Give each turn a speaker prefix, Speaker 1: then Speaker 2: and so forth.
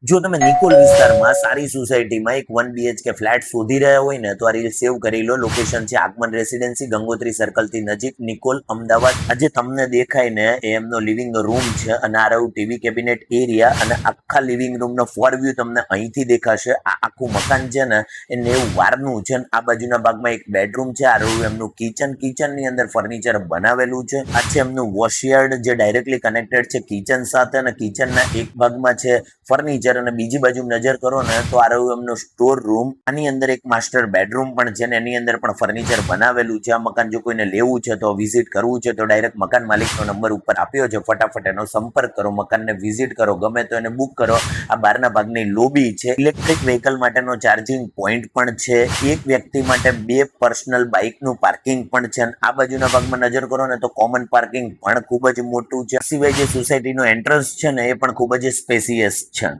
Speaker 1: જો તમે નિકોલ વિસ્તારમાં સારી સોસાયટીમાં એક 1 BHK ફ્લેટ શોધી રહ્યા હોય ને તો આ રીલ સેવ કરી લો. લોકેશન છે આગમન રેસિડેન્સી, ગંગોત્રી સર્કલ થી નજીક, નિકોલ, અમદાવાદ. આજે તમને દેખાય ને એ એમનો લિવિંગ રૂમ છે અને આ રહ્યું ટીવી કેબિનેટ એરિયા અને આખા લિવિંગ રૂમ નો ફોર વ્યૂ તમને અહીંથી દેખાશે. આ આખું મકાન છે ને એ 90 વારનું છે. આ બાજુના ભાગમાં એક બેડરૂમ છે. આ રહ્યું એમનું કિચન ની અંદર ફર્નિચર બનાવેલું છે. આ છે એમનું વોશયાર્ડ જે ડાયરેક્ટલી કનેક્ટેડ છે કિચન સાથે અને કિચનના એક ભાગમાં છે ફર્નિચર અને બીજી બાજુ નજર કરો ને તો આ રહ્યું એમનો સ્ટોર રૂમ. આની અંદર એક માસ્ટર બેડરૂમ પણ છે ને એની અંદર પણ ફર્નિચર બનાવેલું છે. આ મકાન જો કોઈને લેવું છે તો વિઝિટ કરવું છે તો ડાયરેક્ટ મકાન માલિકનો નંબર ઉપર આપ્યો છે, ફટાફટ એનો સંપર્ક કરો, મકાનને વિઝિટ કરો, ગમે તો એને બુક કરો. આ બહારના ભાગની લોબી છે. ઇલેક્ટ્રિક વ્હીકલ માટેનો ચાર્જિંગ પોઈન્ટ પણ છે. એક વ્યક્તિ માટે 2 પર્સનલ બાઇકનું પાર્કિંગ પણ છે. આ બાજુના ભાગમાં નજર કરો ને તો કોમન પાર્કિંગ પણ ખૂબ જ મોટું છે. સિવાય જે સોસાયટીનો એન્ટ્રન્સ છે ને એ પણ ખૂબ જ સ્પેસિયસ છે.